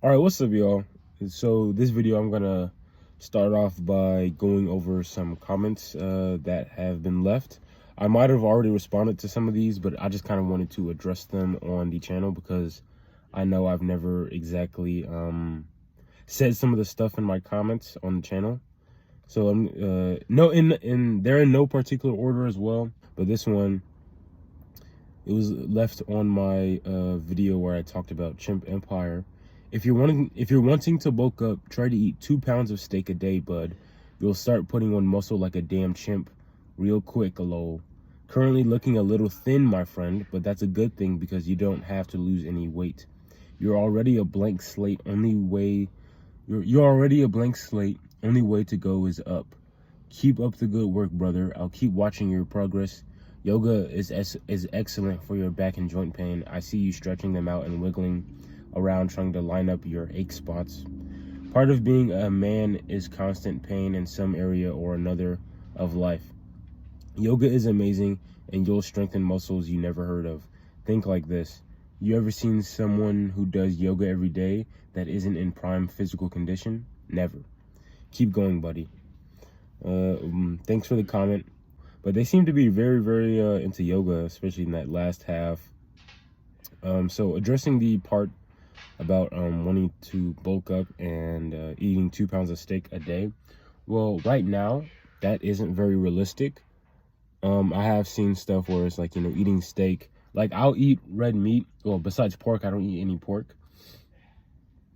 All right, what's up, y'all? So this video, I'm gonna start off by going over some comments that have been left. I might have already responded to some of these, but I just kind of wanted to address them on the channel because I know I've never exactly said some of the stuff in my comments on the channel. So I'm they're in no particular order as well, but this one, it was left on my video where I talked about Chimp Empire. If you're wanting to bulk up, try to eat 2 pounds of steak a day, bud. You'll start putting on muscle like a damn chimp real quick, lol. Currently looking a little thin, my friend, but that's a good thing because you don't have to lose any weight. You're already a blank slate. You're already a blank slate. Only way to go is up. Keep up the good work, brother. I'll keep watching your progress. Yoga is excellent for your back and joint pain. I see you stretching them out and wiggling around trying to line up your ache spots. Part of being a man is constant pain in some area or another of life. Yoga is amazing and you'll strengthen muscles you never heard of. Think like this. You ever seen someone who does yoga every day that isn't in prime physical condition? Never. Keep going, buddy. Thanks for the comment. But they seem to be very into yoga, especially in that last half. So addressing the part about wanting to bulk up and eating 2 pounds of steak a day. Well, right now, that isn't very realistic. I have seen stuff where it's like, eating steak. Like, I'll eat red meat. Well, besides pork, I don't eat any pork.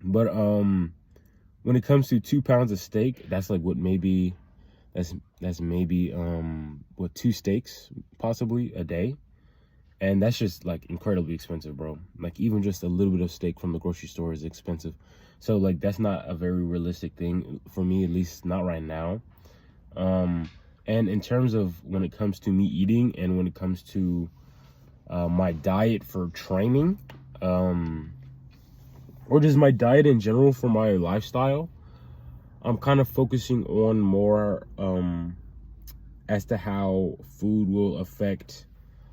But when it comes to 2 pounds of steak, that's like what maybe... That's maybe 2 steaks possibly a day, and that's just like incredibly expensive, bro. Like, even just a little bit of steak from the grocery store is expensive. So like, that's not a very realistic thing for me, at least not right now. And in terms of when it comes to me eating and when it comes to my diet for training, or just my diet in general for my lifestyle, I'm kind of focusing on more as to how food will affect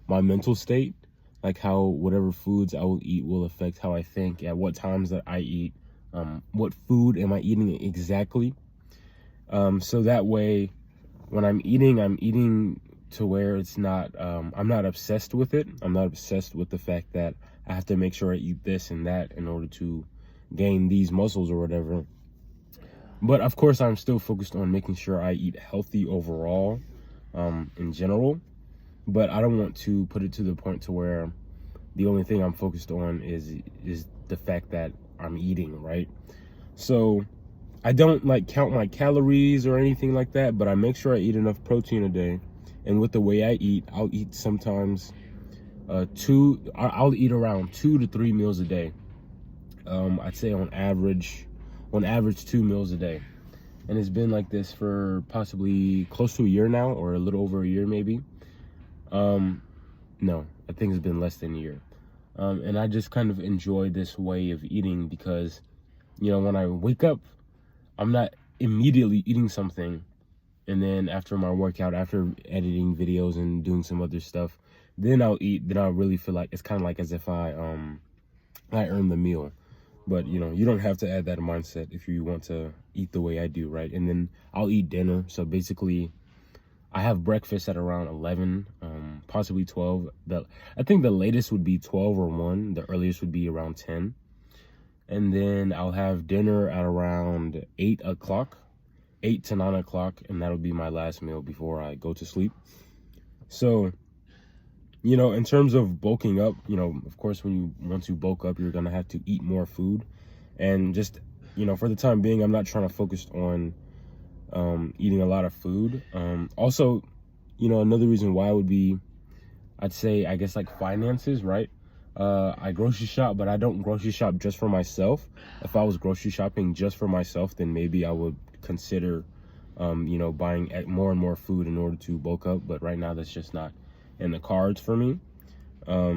my mental state, like how whatever foods I will eat will affect how I think, at what times that I eat, what food am I eating exactly. So that way, when I'm eating to where it's not, I'm not obsessed with it. I'm not obsessed with the fact that I have to make sure I eat this and that in order to gain these muscles or whatever. But of course, I'm still focused on making sure I eat healthy overall, in general. But I don't want to put it to the point to where the only thing I'm focused on is the fact that I'm eating, right? So I don't like count my calories or anything like that, but I make sure I eat enough protein a day. And with the way I eat, I'll eat sometimes I'll eat around 2 to 3 meals a day. I'd say on average 2 meals a day. And it's been like this for possibly close to a year now, or a little over a year maybe. No, I think it's been less than a year. And I just kind of enjoy this way of eating because, when I wake up, I'm not immediately eating something. And then after my workout, after editing videos and doing some other stuff, then I'll eat. Then I'll really feel like it's kind of like as if I earned the meal. But, you don't have to add that mindset if you want to eat the way I do, right? And then I'll eat dinner. So basically, I have breakfast at around 11, possibly 12. I think the latest would be 12 or 1. The earliest would be around 10. And then I'll have dinner at around 8 o'clock, 8 to 9 o'clock. And that'll be my last meal before I go to sleep. So, in terms of bulking up, of course, when you want to bulk up, you're going to have to eat more food. And just, for the time being, I'm not trying to focus on eating a lot of food. Also, another reason why would be, I'd say, I guess, like finances, right? I grocery shop, but I don't grocery shop just for myself. If I was grocery shopping just for myself, then maybe I would consider, buying more and more food in order to bulk up. But right now, that's just not in the cards for me,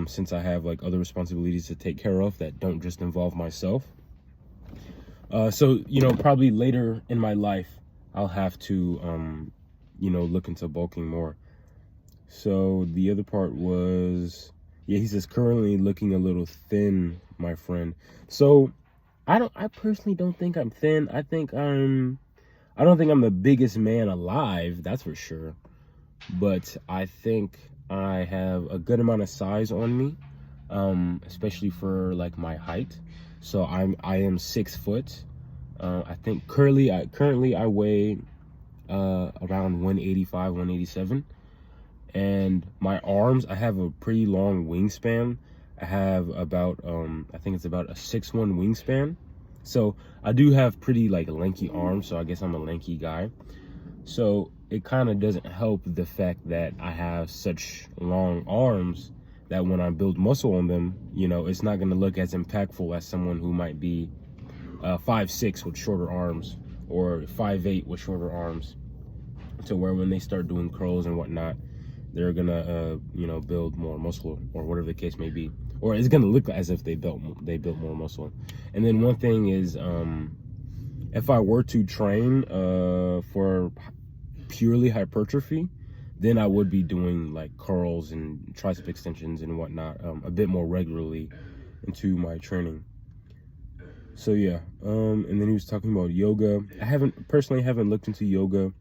since I have like other responsibilities to take care of that don't just involve myself. So probably later in my life I'll have to look into bulking more. So the other part was, yeah, he says currently looking a little thin, my friend. So I personally don't think I'm thin. I don't think I'm the biggest man alive, that's for sure. But I think I have a good amount of size on me, especially for like my height. So I am 6 foot. I think currently I weigh around 185, 187. And my arms, I have a pretty long wingspan. I have about I think it's about a 6'1" wingspan. So I do have pretty like lanky arms, so I guess I'm a lanky guy. So it kind of doesn't help the fact that I have such long arms that when I build muscle on them, you know, it's not going to look as impactful as someone who might be 5'6" with shorter arms, or 5'8" with shorter arms, to where when they start doing curls and whatnot, they're gonna you know, build more muscle, or whatever the case may be, or it's gonna look as if they built more muscle. And then one thing is, if I were to train for purely hypertrophy, then I would be doing like curls and tricep extensions and whatnot a bit more regularly into my training. So yeah, and then he was talking about yoga. I personally haven't looked into yoga,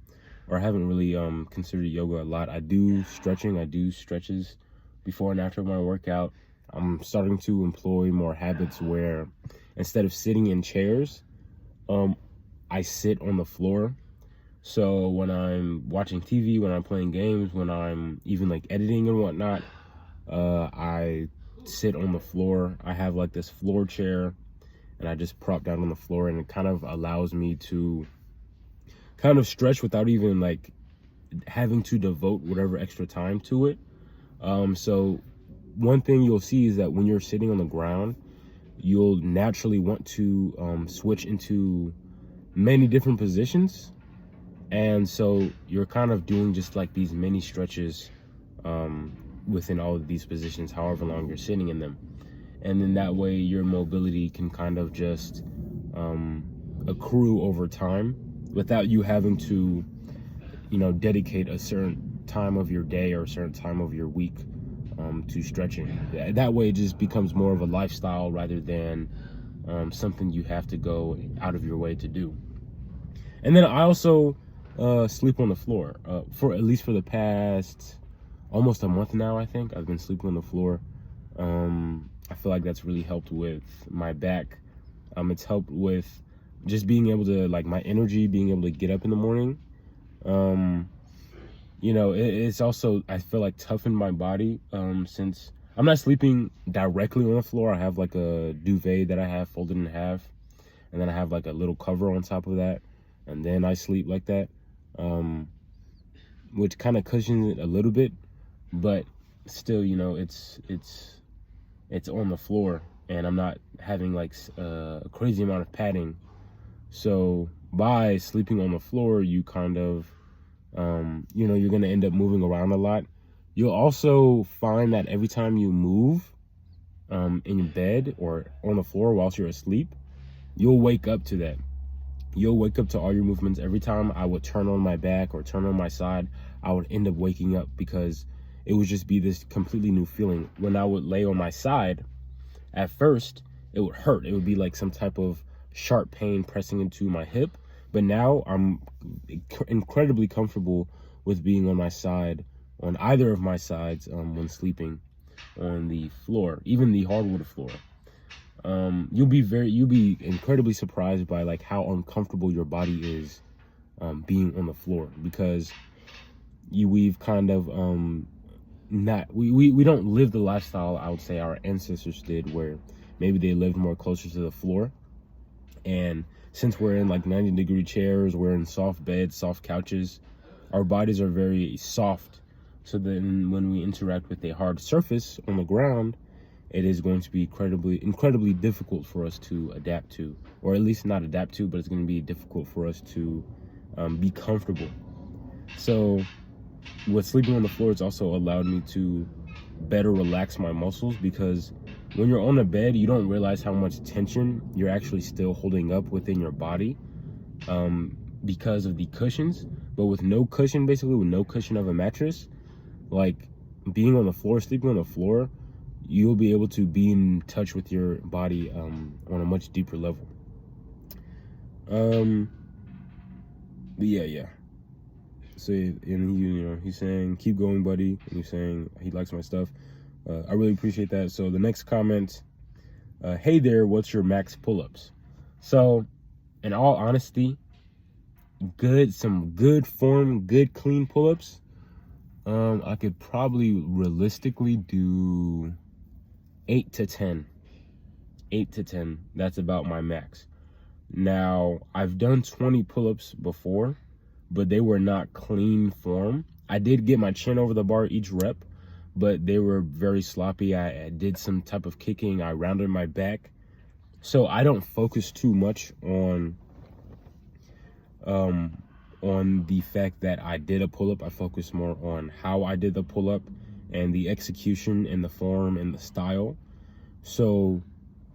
or I haven't really considered yoga a lot. I do stretches before and after my workout. I'm starting to employ more habits where instead of sitting in chairs, I sit on the floor. So when I'm watching TV, when I'm playing games, when I'm even like editing and whatnot, I sit on the floor. I have like this floor chair, and I just prop down on the floor, and it kind of allows me to kind of stretch without even like having to devote whatever extra time to it. So one thing you'll see is that when you're sitting on the ground, you'll naturally want to switch into many different positions. And so you're kind of doing just like these mini stretches within all of these positions, however long you're sitting in them. And then that way your mobility can kind of just accrue over time without you having to, you know, dedicate a certain time of your day or a certain time of your week to stretching. That way it just becomes more of a lifestyle rather than something you have to go out of your way to do. And then I also sleep on the floor for at least for the past almost a month now. I think I've been sleeping on the floor. I feel like that's really helped with my back. It's helped with just being able to, like, my energy, being able to get up in the morning. You know, it's also, I feel like, toughened my body since I'm not sleeping directly on the floor. I have like a duvet that I have folded in half, and then I have like a little cover on top of that, and then I sleep like that, which kind of cushions it a little bit, but still, you know, it's on the floor, and I'm not having like a crazy amount of padding. So by sleeping on the floor, you kind of, you know, you're going to end up moving around a lot. You'll also find that every time you move in bed or on the floor whilst you're asleep, you'll wake up to that. You'll wake up to all your movements. Every time I would turn on my back or turn on my side, I would end up waking up because it would just be this completely new feeling. When I would lay on my side, at first, it would hurt. It would be like some type of sharp pain pressing into my hip. But now I'm incredibly comfortable with being on my side, on either of my sides, when sleeping on the floor, even the hardwood floor. You'll be incredibly surprised by like how uncomfortable your body is being on the floor, because we've kind of we don't live the lifestyle I would say our ancestors did, where maybe they lived more closer to the floor. And since we're in like 90-degree chairs, we're in soft beds, soft couches, our bodies are very soft. So then when we interact with a hard surface on the ground, it is going to be incredibly difficult for us to adapt to, or at least not adapt to, but it's going to be difficult for us to be comfortable. So with sleeping on the floor, it's also allowed me to better relax my muscles, because when you're on a bed, you don't realize how much tension you're actually still holding up within your body because of the cushions. But with no cushion, basically with no cushion of a mattress, like being on the floor, sleeping on the floor, you'll be able to be in touch with your body on a much deeper level. But yeah. So, and he's saying, keep going, buddy. And he's saying he likes my stuff. I really appreciate that. So the next comment, hey there, what's your max pull-ups? So, in all honesty, some good form, good clean pull-ups. I could probably realistically do 8 to 10. 8 to 10. That's about my max. Now, I've done 20 pull-ups before, but they were not clean form. I did get my chin over the bar each rep, but they were very sloppy. I did some type of kicking. I rounded my back. So I don't focus too much on the fact that I did a pull-up. I focus more on how I did the pull-up and the execution and the form and the style. So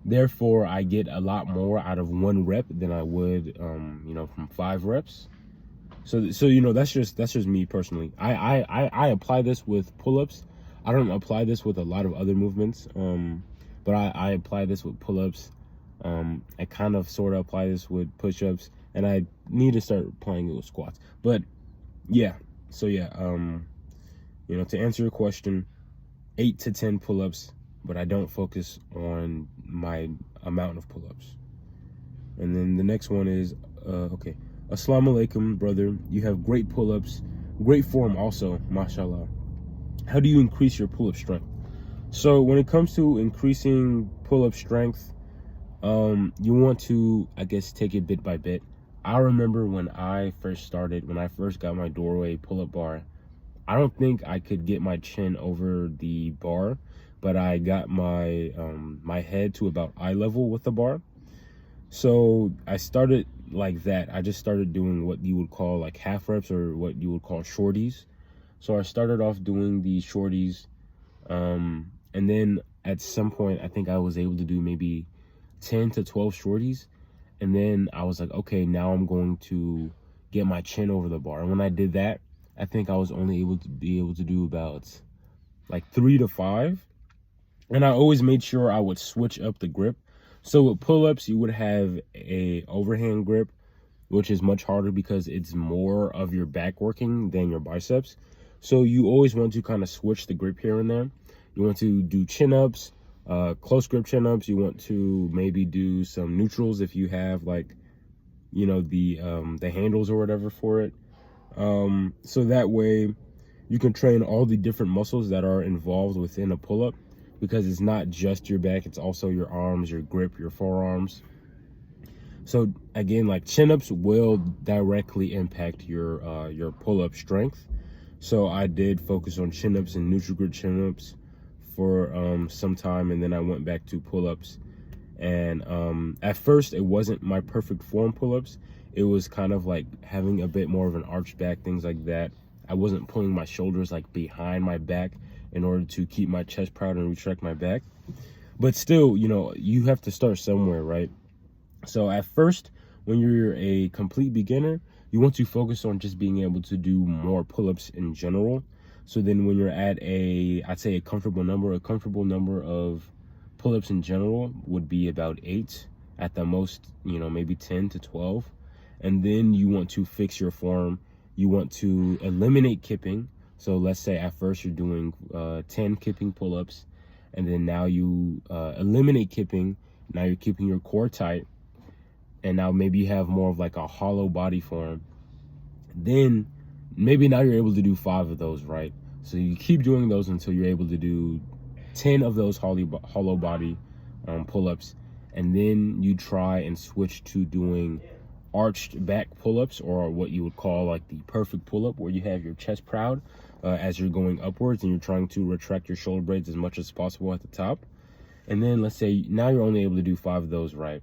therefore, I get a lot more out of 1 rep than I would, from 5 reps. So that's just me personally. I apply this with pull-ups. I don't apply this with a lot of other movements, but I apply this with pull-ups. I kind of sort of apply this with push-ups, and I need to start applying it with squats. But yeah, so yeah, to answer your question, 8 to 10 pull-ups, but I don't focus on my amount of pull-ups. And then the next one is, okay. Assalamu alaikum, brother. You have great pull-ups, great form also, mashallah. How do you increase your pull-up strength? So when it comes to increasing pull-up strength, you want to, I guess, take it bit by bit. I remember when I first got my doorway pull-up bar, I don't think I could get my chin over the bar, but I got my my head to about eye level with the bar. So I started like that. I just started doing what you would call like half reps, or what you would call shorties. So I started off doing the shorties, and then at some point I think I was able to do maybe 10 to 12 shorties, and then I was like, okay, now I'm going to get my chin over the bar. And when I did that, I think I was only able to do about like 3 to 5, and I always made sure I would switch up the grip. So with pull-ups, you would have a overhand grip, which is much harder because it's more of your back working than your biceps. So you always want to kind of switch the grip here and there. You want to do chin-ups, close grip chin-ups. You want to maybe do some neutrals if you have the handles or whatever for it. So that way you can train all the different muscles that are involved within a pull-up, because it's not just your back, it's also your arms, your grip, your forearms. So again, like chin-ups will directly impact your pull-up strength. So I did focus on chin-ups and neutral grip chin-ups for some time, and then I went back to pull-ups. And at first it wasn't my perfect form pull-ups. It was kind of like having a bit more of an arched back, things like that. I wasn't pulling my shoulders like behind my back in order to keep my chest proud and retract my back. But still, you have to start somewhere, right? So at first, when you're a complete beginner, you want to focus on just being able to do more pull-ups in general. So then when you're at I'd say a comfortable number of pull-ups in general would be about 8 at the most, maybe 10 to 12. And then you want to fix your form. You want to eliminate kipping. So let's say at first you're doing 10 kipping pull-ups, and then now you eliminate kipping. Now you're keeping your core tight, and now maybe you have more of like a hollow body form. Then maybe now you're able to do 5 of those, right? So you keep doing those until you're able to do 10 of those hollow body pull-ups, and then you try and switch to doing arched back pull-ups, or what you would call like the perfect pull-up, where you have your chest proud as you're going upwards, and you're trying to retract your shoulder blades as much as possible at the top. And then let's say now you're only able to do 5 of those, right?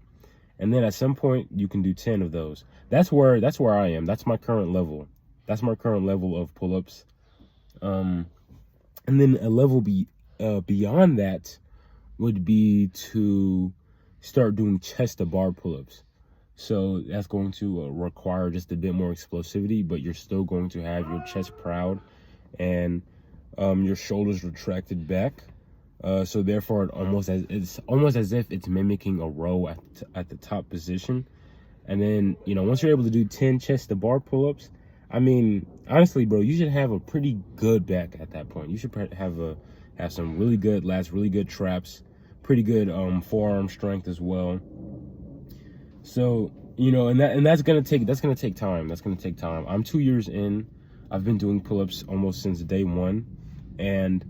And then at some point you can do 10 of those. That's where I am. That's my current level. That's my current level of pull-ups. And then a level beyond that would be to start doing chest to bar pull-ups. So that's going to require just a bit more explosivity, but you're still going to have your chest proud and your shoulders retracted back. So therefore, it's almost as if it's mimicking a row at the top position, And then, once you're able to do 10 chest to bar pull-ups, I mean, honestly, bro, you should have a pretty good back at that point. You should have some really good lats, really good traps, pretty good forearm strength as well. So, and that's gonna take time. That's gonna take time. I'm 2 years in. I've been doing pull-ups almost since day one, and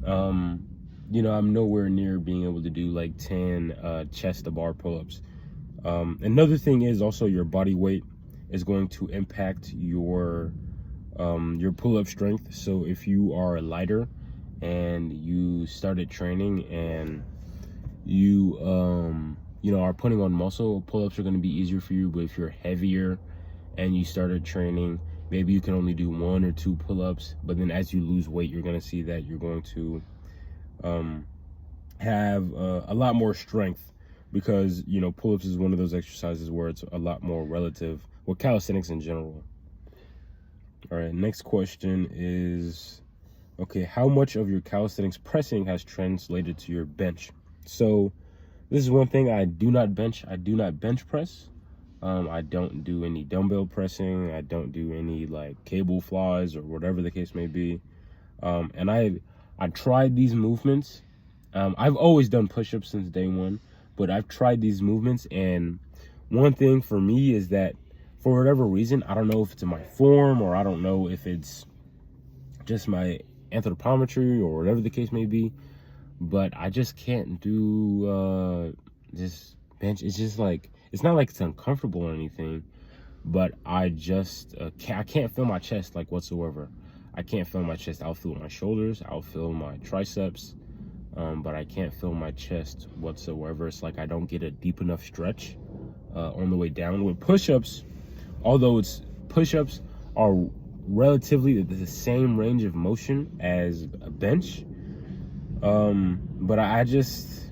I'm nowhere near being able to do like 10 chest to bar pull-ups. Another thing is also your body weight is going to impact your pull-up strength. So if you are lighter and you started training and you are putting on muscle, pull-ups are going to be easier for you. But if you're heavier and you started training, maybe you can only do 1 or 2 pull-ups, but then as you lose weight, you're going to see that you're going to have a lot more strength, because pull-ups is one of those exercises where it's a lot more relative, well, calisthenics in general. All right, next question is, okay, how much of your calisthenics pressing has translated to your bench? So this is one thing. I do not bench press. I don't do any dumbbell pressing. I don't do any like cable flies or whatever the case may be. And I tried these movements. I've always done push-ups since day one, but I've tried these movements, and one thing for me is that for whatever reason, I don't know if it's in my form, or I don't know if it's just my anthropometry or whatever the case may be, but I just can't do this bench. It's just like, it's not like it's uncomfortable or anything, but I just I can't feel my chest like whatsoever. I can't feel my chest. I'll feel my shoulders, I'll feel my triceps, but I can't feel my chest whatsoever. It's like I don't get a deep enough stretch on the way down. With push-ups, although push-ups are relatively the same range of motion as a bench, but I just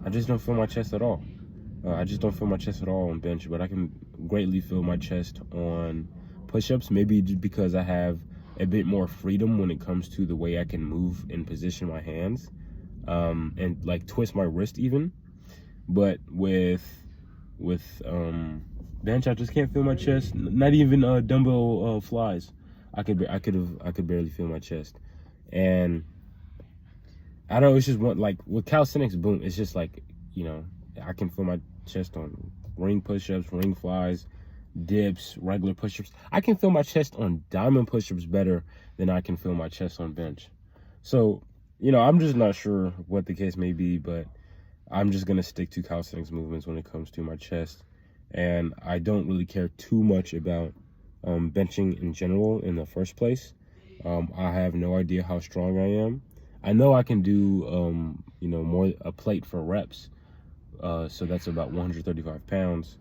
don't feel my chest at all. I just don't feel my chest at all on bench, but I can greatly feel my chest on push-ups, maybe just because I have a bit more freedom when it comes to the way I can move and position my hands, and like twist my wrist even. But with bench, I just can't feel my chest. Not even dumbbell flies. I could barely feel my chest. And I don't know, it's just one, like with calisthenics, boom, it's just like, I can feel my chest on ring push-ups, ring flies, dips, regular push-ups. I can feel my chest on diamond push-ups better than I can feel my chest on bench. So, I'm just not sure what the case may be, but I'm just gonna stick to calisthenics movements when it comes to my chest. And I don't really care too much about benching in general in the first place. I have no idea how strong I am. I know I can do more a plate for reps, so that's about 135 pounds,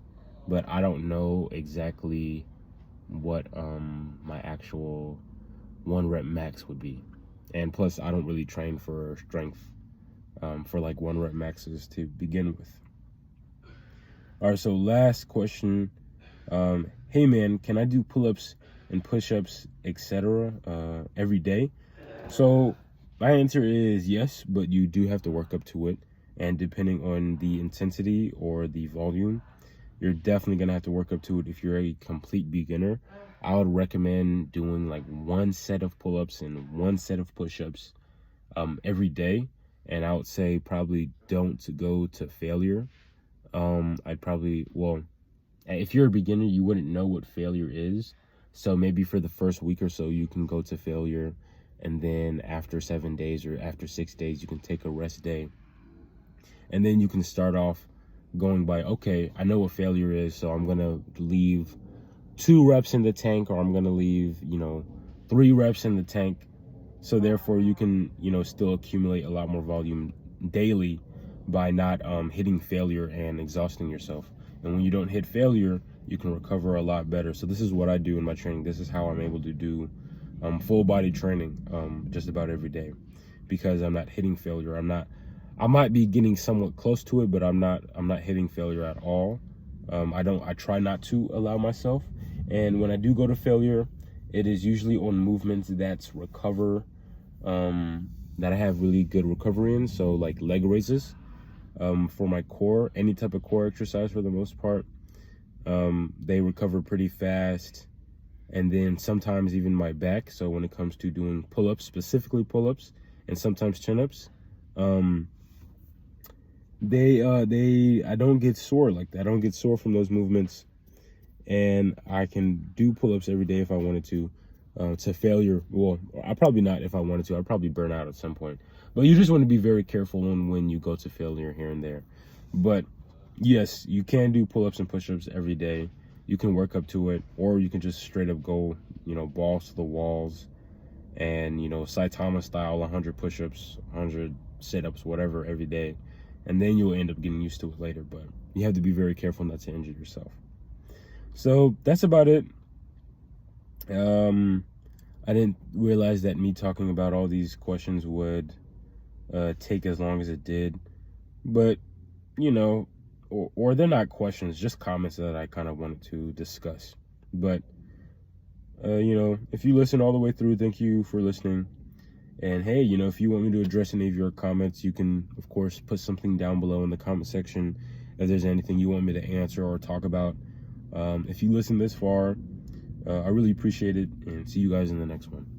but I don't know exactly what my actual 1 rep max would be. And plus, I don't really train for strength for like 1 rep maxes to begin with. All right, so last question. Hey man, can I do pull-ups and push-ups, etc. Every day? So my answer is yes, but you do have to work up to it. And depending on the intensity or the volume, you're definitely gonna have to work up to it. If you're a complete beginner, I would recommend doing like 1 set of pull-ups and 1 set of push-ups every day. And I would say probably don't go to failure. If you're a beginner, you wouldn't know what failure is. So maybe for the first week or so, you can go to failure. And then after 7 days or after 6 days, you can take a rest day. And then you can start off going by, okay, I know what failure is, so I'm going to leave 2 reps in the tank, or I'm going to leave, 3 reps in the tank. So therefore you can, still accumulate a lot more volume daily by not hitting failure and exhausting yourself. And when you don't hit failure, you can recover a lot better. So this is what I do in my training. This is how I'm able to do full body training just about every day, because I'm not hitting failure. I might be getting somewhat close to it, but I'm not hitting failure at all. I try not to allow myself. And when I do go to failure, it is usually on movements that I have really good recovery in. So like leg raises for my core, any type of core exercise for the most part. They recover pretty fast. And then sometimes even my back. So when it comes to doing pull-ups, specifically pull-ups, and sometimes chin-ups, I don't get sore like that. I don't get sore from those movements, and I can do pull-ups every day if I wanted to failure. Well, I probably not if I wanted to. I'd probably burn out at some point. But you just want to be very careful on when you go to failure here and there. But yes, you can do pull-ups and push-ups every day. You can work up to it, or you can just straight up go, balls to the walls, and Saitama style 100 push-ups, 100 sit-ups, whatever, every day, and then you'll end up getting used to it later. But you have to be very careful not to injure yourself. So that's about it. I didn't realize that me talking about all these questions would take as long as it did, but or they're not questions, just comments that I kind of wanted to discuss. But if you listen all the way through, thank you for listening. And hey, if you want me to address any of your comments, you can of course put something down below in the comment section if there's anything you want me to answer or talk about. If you listen this far, I really appreciate it, and see you guys in the next one.